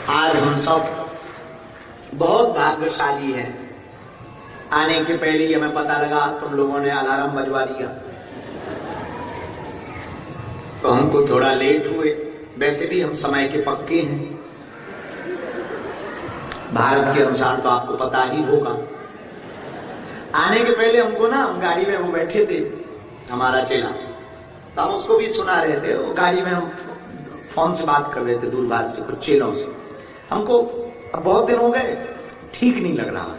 आज हम सब बहुत भाग्यशाली हैं। आने के पहले ही हमें पता लगा तुम लोगों ने अलार्म बजवा दिया, तो हमको थोड़ा लेट हुए। वैसे भी हम समय के पक्के हैं। भारत के अनुसार तो आपको पता ही होगा। आने के पहले हमको ना, हम गाड़ी में वो बैठे थे हमारा चेला, तो हम उसको भी सुना रहे थे। वो गाड़ी में हम फोन से बात कर रहे थे दूरभाष से कुछ चेलों से। हमको अब बहुत दिन हो गए, ठीक नहीं लग रहा।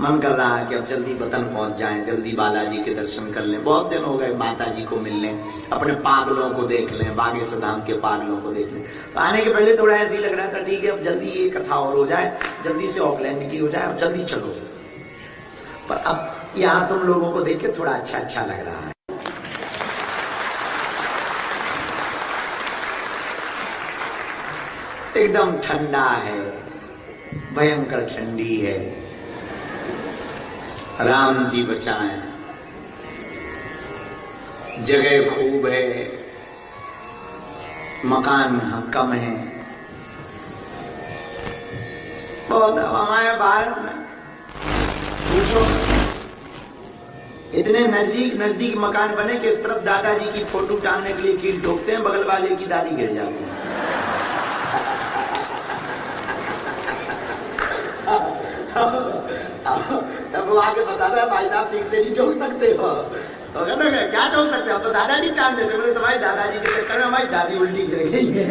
मन कर रहा है कि अब जल्दी वतन पहुंच जाएं, जल्दी बालाजी के दर्शन कर लें। बहुत दिन हो गए माता जी को मिल लें, अपने पागलों को देख लें, बागेश्वर धाम के पागलों को देख लें। तो आने के पहले थोड़ा ऐसे ही लग रहा था, ठीक है अब जल्दी ये कथा और हो जाए, जल्दी से ऑकलैंड की हो जाए और जल्दी चलो। पर अब यहाँ तुम लोगों को देख के थोड़ा अच्छा लग रहा है। एकदम ठंडा है, भयंकर ठंडी है। राम जी बचाएं, जगह खूब है, मकान कम है। बहुत हमारे भारत में पूछो, इतने नजदीक मकान बने कि इस तरफ दादाजी की फोटो टांगने के लिए कील ठोकते हैं, बगल वाले की दादी गिर जाती है। अब वो आके बताता है, भाई साहब ठीक से नहीं ठोक सकते हो। तो कहते हैं क्या ठोक सकते हो, तो दादाजी टांग देते। बोले तुम्हारी दादाजी के चक्कर में हमारी दादी उल्टी गिर गई है।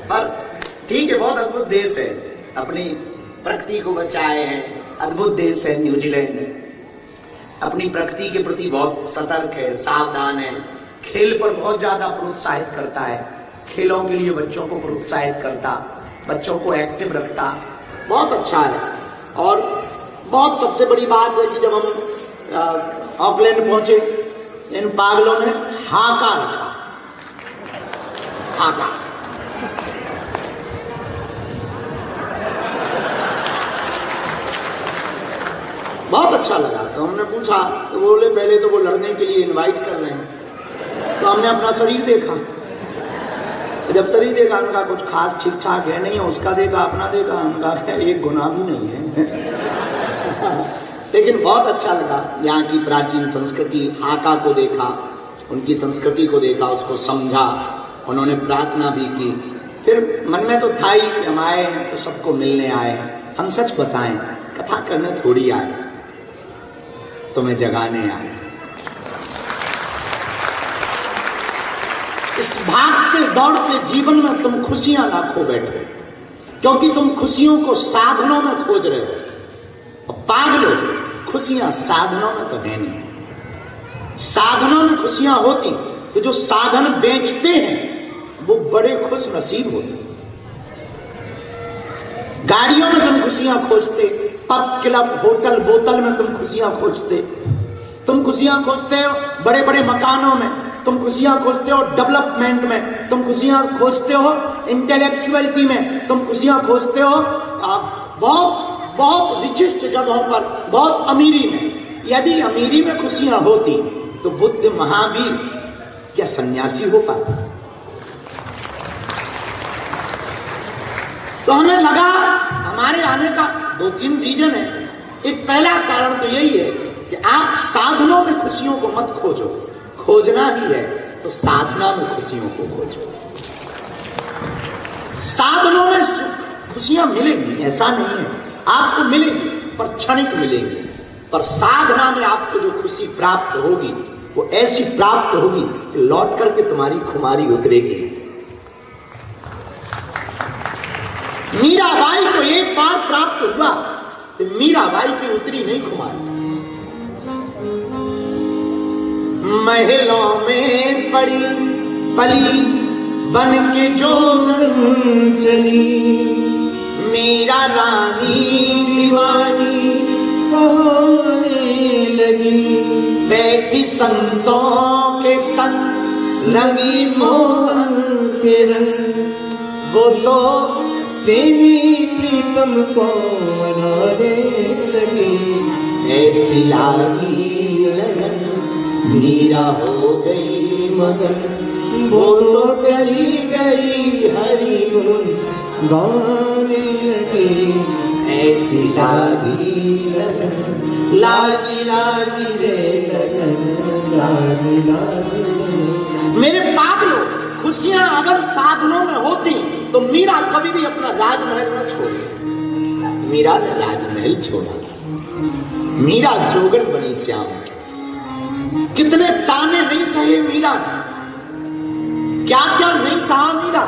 पर ठीक है, बहुत अद्भुत देश है, अपनी प्रकृति को बचाए हैं। अद्भुत देश है न्यूजीलैंड, अपनी प्रकृति के प्रति बहुत सतर्क है, सावधान है। खेल पर बहुत ज्यादा प्रोत्साहित करता है, खेलों के लिए बच्चों को प्रोत्साहित करता, बच्चों को एक्टिव रखता, बहुत अच्छा है। और बहुत सबसे बड़ी बात है कि जब हम ऑकलैंड पहुंचे, इन पागलों ने हाका रखा, हाका। बहुत अच्छा लगा। तो हमने पूछा, तो बोले पहले तो वो लड़ने के लिए इनवाइट कर रहे हैं। तो हमने अपना शरीर देखा, जब शरीर देखा उनका कुछ खास ठीक ठाक है नहीं है, उसका देखा, अपना देखा, उनका एक गुनाह भी नहीं है। लेकिन बहुत अच्छा लगा। यहाँ की प्राचीन संस्कृति, हाका को देखा, उनकी संस्कृति को देखा, उसको समझा। उन्होंने प्रार्थना भी की। फिर मन में तो था ही कि हम आए हैं तो सबको मिलने आए हैं। हम सच बताएं, कथा करने थोड़ी आए, तुम्हें जगाने आए। इस भागते दौड़ते जीवन में तुम खुशियां लाखों बैठे, क्योंकि तुम खुशियों को साधनों में खोज रहे हो। और पागलो, खुशियां साधनों में तो है नहीं। साधनों में खुशियां होती तो जो साधन बेचते हैं वो बड़े खुश नसीब होते। गाड़ियों में तुम खुशियां खोजते, पब क्लब होटल बोतल में तुम खुशियां खोजते। तुम खुशियां खोजते हो बड़े बड़े मकानों में, तुम खुशियां खोजते हो डेवलपमेंट में, तुम खुशियां खोजते हो इंटेलेक्चुअलिटी में, तुम खुशियां खोजते हो बहुत बहुत विशिष्ट जगहों पर, बहुत अमीरी में। यदि अमीरी में खुशियां होती तो बुद्ध महावीर क्या सन्यासी हो पाते? तो हमें लगा, हमारे आने का 2-3 रीजन है। एक पहला कारण तो यही है कि आप साधनों में खुशियों को मत खोजो। खोजना ही है तो साधना में खुशियों को खोजो। साधनों में खुशियां मिलेंगी, ऐसा नहीं है, आपको मिलेगी पर क्षणिक मिलेगी। पर साधना में आपको जो खुशी प्राप्त होगी वो ऐसी प्राप्त होगी कि लौट करके तुम्हारी खुमारी उतरेगी। मीराबाई को एक बार प्राप्त हुआ, तो मीराबाई की उतरी नहीं खुमारी। महलों में पड़ी पली बन के जो चली, मीरा रानी दीवानी होने लगी। बैठी संतों के संग रंगी मोहन के रंग, वो तो प्रेमी प्रीतम को मनाने लगी। ऐसी लागी लगन मीरा हो गई मगन, वो तो चली गई गौरी लगी ऐसी लागी लगन, लागी लागी रे लगन, लागी लागी रे। मेरे पागलों, खुशियां अगर साधनों में होती तो मीरा कभी भी अपना राजमहल न छोड़े। मीरा ने राजमहल छोड़ा, मीरा जोगन बनी श्याम। कितने ताने नहीं सहे मीरा, क्या क्या नहीं सहा मीरा।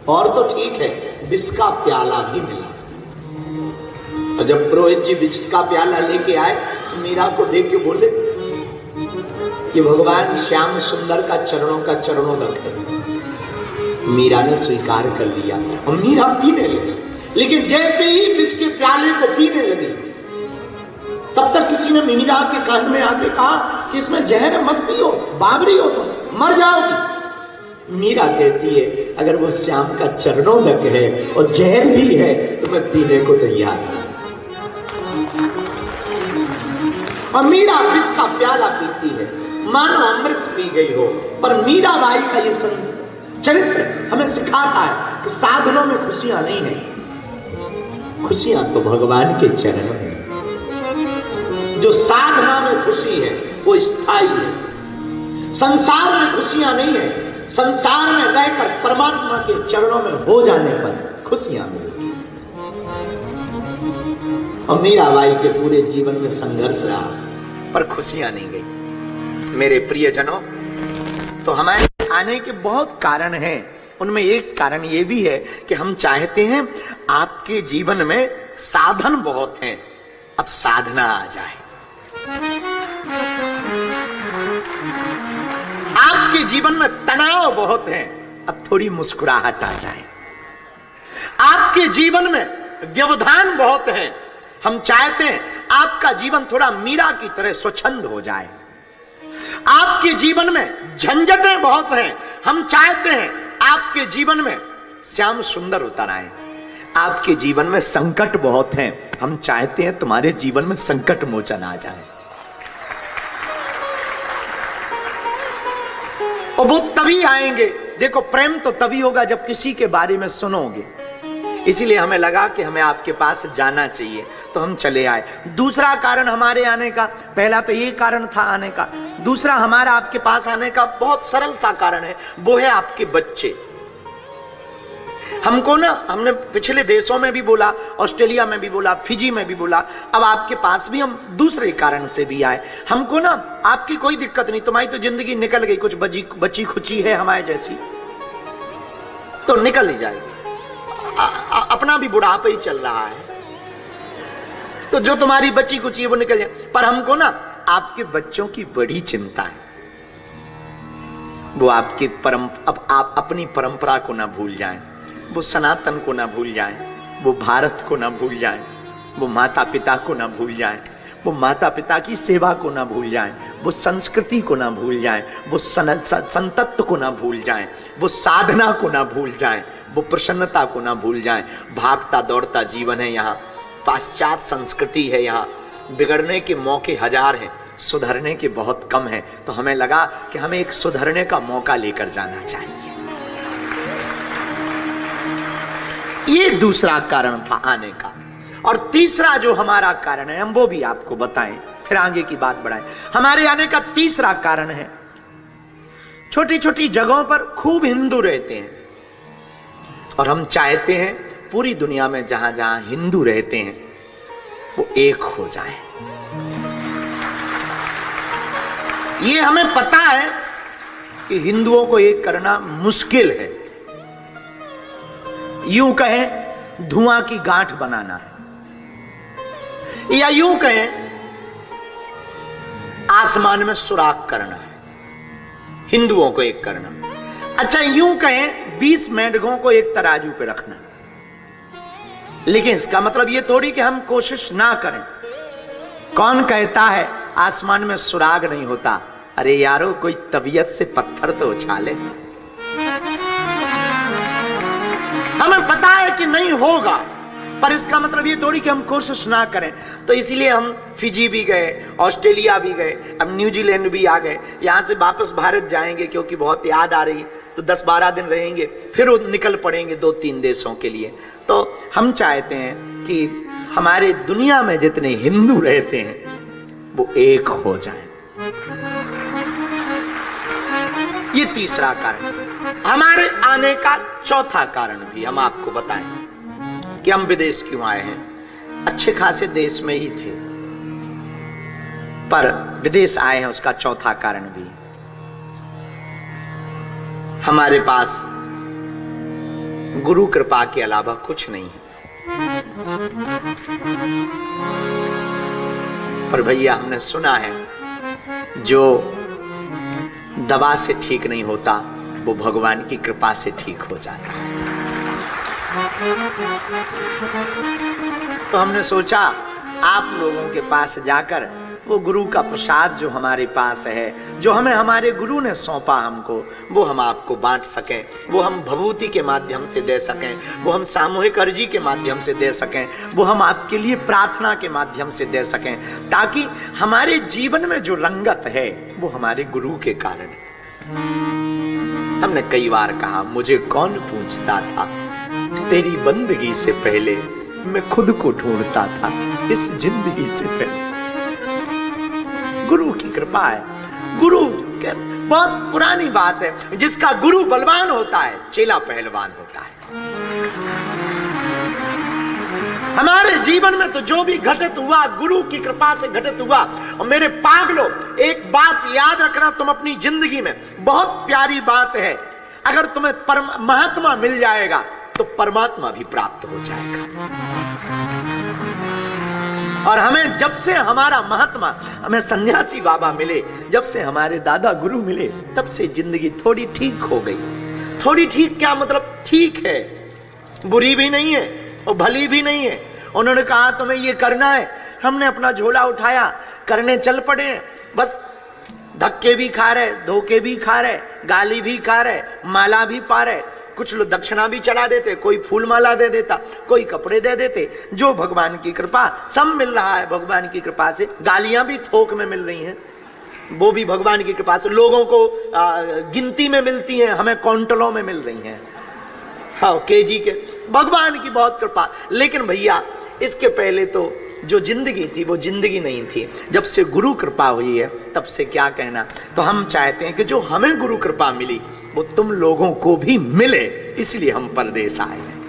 और तो ठीक है, विष का प्याला भी मिला। और जब पुरोहित जी विष का प्याला लेके आए, मीरा को देख के बोले कि भगवान श्याम सुंदर का चरणों रखे। मीरा ने स्वीकार कर लिया और मीरा पीने लगी। लेकिन जैसे ही विष के प्याले को पीने लगी, तब तक किसी ने मीरा के कान में आके कहा कि इसमें जहर मत पियो, बावरी हो तो मर जाओगी। मीरा कहती है अगर वो श्याम का चरणोदक है और जहर भी है तो मैं पीने को तैयार हूं। और मीरा विष का प्याला पीती है, मानो अमृत पी गई हो। पर मीरा बाई का ये चरित्र हमें सिखाता है कि साधनों में खुशियां नहीं है, खुशियां तो भगवान के चरणों में। जो साधना में खुशी है वो स्थायी है। संसार में खुशियां नहीं है, संसार में रहकर परमात्मा के चरणों में हो जाने पर खुशियां मिलेगी। और मीराबाई के पूरे जीवन में संघर्ष रहा पर खुशियां नहीं गई। मेरे प्रियजनों, तो हमारे आने के बहुत कारण हैं। उनमें एक कारण ये भी है कि हम चाहते हैं आपके जीवन में साधन बहुत हैं, अब साधना आ जाए। आपके जीवन में तनाव बहुत है, अब थोड़ी मुस्कुराहट आ जाए। आपके जीवन में व्यवधान बहुत है, हम चाहते हैं आपका जीवन थोड़ा मीरा की तरह स्वच्छंद हो जाए। आपके जीवन में झंझटें बहुत हैं, हम चाहते हैं आपके जीवन में श्याम सुंदर उतर आए। आपके जीवन में संकट बहुत हैं, हम चाहते हैं तुम्हारे जीवन में संकट मोचन आ जाए। और वो तभी आएंगे, देखो प्रेम तो तभी होगा जब किसी के बारे में सुनोगे। इसीलिए हमें लगा कि हमें आपके पास जाना चाहिए, तो हम चले आए। दूसरा कारण हमारे आने का, पहला तो ये कारण था आने का, दूसरा हमारा आपके पास आने का बहुत सरल सा कारण है, वो है आपके बच्चे। हमको ना, हमने पिछले देशों में भी बोला, ऑस्ट्रेलिया में भी बोला, फिजी में भी बोला, अब आपके पास भी हम दूसरे कारण से भी आए। हमको ना आपकी कोई दिक्कत नहीं, तुम्हारी तो जिंदगी निकल गई, कुछ बची खुची है हमारे जैसी, तो निकल ही जाएगी। अपना भी बुढ़ापा ही चल रहा है, तो जो तुम्हारी बची कुची है वो निकल जाए। पर हमको ना आपके बच्चों की बड़ी चिंता है। वो आपकी अब आप अपनी परंपरा को ना भूल जाएं, वो सनातन को ना भूल जाएं, वो भारत को ना भूल जाएं, वो माता पिता को ना भूल जाएं, वो माता पिता की सेवा को ना भूल जाएं, वो संस्कृति को ना भूल जाएं, वो संतत्व को ना भूल जाएं, वो साधना को ना भूल जाएं, वो प्रसन्नता को ना भूल जाएं। भागता दौड़ता जीवन है यहाँ, पाश्चात्य संस्कृति है यहाँ, बिगड़ने के मौके हजार हैं, सुधरने के बहुत कम हैं। तो हमें लगा कि हमें एक सुधरने का मौका लेकर जाना चाहिए। ये दूसरा कारण था आने का। और तीसरा जो हमारा कारण है, हम वो भी आपको बताएं, फिर आगे की बात बढ़ाएं। हमारे आने का तीसरा कारण है, छोटी छोटी जगहों पर खूब हिंदू रहते हैं और हम चाहते हैं पूरी दुनिया में जहां जहां हिंदू रहते हैं वो एक हो जाए। ये हमें पता है कि हिंदुओं को एक करना मुश्किल है, यूं कहें धुआं की गांठ बनाना है, या यूं कहें आसमान में सुराख करना है, हिंदुओं को एक करना। अच्छा, यूं कहें 20 मेंढकों को एक तराजू पे रखना। लेकिन इसका मतलब ये थोड़ी कि हम कोशिश ना करें। कौन कहता है आसमान में सुराग नहीं होता? अरे यारो, कोई तबीयत से पत्थर तो उछाले। हमें पता है कि नहीं होगा, पर इसका मतलब ये थोड़ी कि हम कोशिश ना करें। तो इसीलिए हम फिजी भी गए, ऑस्ट्रेलिया भी गए, अब न्यूजीलैंड भी आ गए। यहां से वापस भारत जाएंगे क्योंकि बहुत याद आ रही है। तो 10-12 दिन रहेंगे, फिर वो निकल पड़ेंगे 2-3 देशों के लिए। तो हम चाहते हैं कि हमारे दुनिया में जितने हिंदू रहते हैं वो एक हो जाएं। ये तीसरा कारण। हमारे आने का चौथा कारण भी हम आपको बताएं कि हम विदेश क्यों आए हैं। अच्छे खासे देश में ही थे, पर विदेश आए हैं, उसका चौथा कारण भी। हमारे पास गुरु कृपा के अलावा कुछ नहीं है। पर भैया हमने सुना है जो दवा से ठीक नहीं होता वो भगवान की कृपा से ठीक हो जाता है। तो हमने सोचा आप लोगों के पास जाकर वो गुरु का प्रसाद जो हमारे पास है, जो हमें हमारे गुरु ने सौंपा हमको, वो हम आपको बांट सकें, वो हम भभूति के माध्यम से दे सकें, वो हम सामूहिक अर्जी के माध्यम से दे सकें, वो हम आपके लिए प्रार्थना के माध्यम से दे सकें, ताकि हमारे जीवन में जो रंगत है वो हमारे गुरु के कारण है। हमने कई बार कहा, मुझे कौन पूछता था, तेरी बंदगी से पहले मैं खुद को ढूंढता था, इस जिंदगी से पहले। गुरु की कृपा है। गुरु के बहुत पुरानी बात है, जिसका गुरु बलवान होता है चेला पहलवान होता है। हमारे जीवन में तो जो भी घटित हुआ गुरु की कृपा से घटित हुआ। और मेरे पागलों, एक बात याद रखना, तुम अपनी जिंदगी में, बहुत प्यारी बात है, अगर तुम्हें महात्मा मिल जाएगा तो परमात्मा भी प्राप्त हो जाएगा। और हमें जब से हमारा महात्मा, हमें सन्यासी बाबा मिले, जब से हमारे दादा गुरु मिले, तब से जिंदगी थोड़ी ठीक हो गई। थोड़ी ठीक क्या मतलब, ठीक है, बुरी भी नहीं है और भली भी नहीं है। उन्होंने कहा तुम्हें ये करना है, हमने अपना झोला उठाया, करने चल पड़े। बस धक्के भी खा रहे, धोखे भी खा रहे, गाली भी खा रहे, माला भी पा रहे, कुछ लोग दक्षिणा भी चला देते, कोई फूल माला दे देता, कोई कपड़े दे देते। जो भगवान की कृपा, सब मिल रहा है भगवान की कृपा से। गालियां भी थोक में मिल रही हैं, वो भी भगवान की कृपा से। लोगों को गिनती में मिलती हैं, हमें क्विंटलों में मिल रही हैं, हाँ केजी के। भगवान की बहुत कृपा। लेकिन भैया इसके पहले तो जो जिंदगी थी वो जिंदगी नहीं थी। जब से गुरु कृपा हुई है तब से क्या कहना। तो हम चाहते हैं कि जो हमें गुरु कृपा मिली वो तुम लोगों को भी मिले, इसलिए हम परदेश आए हैं।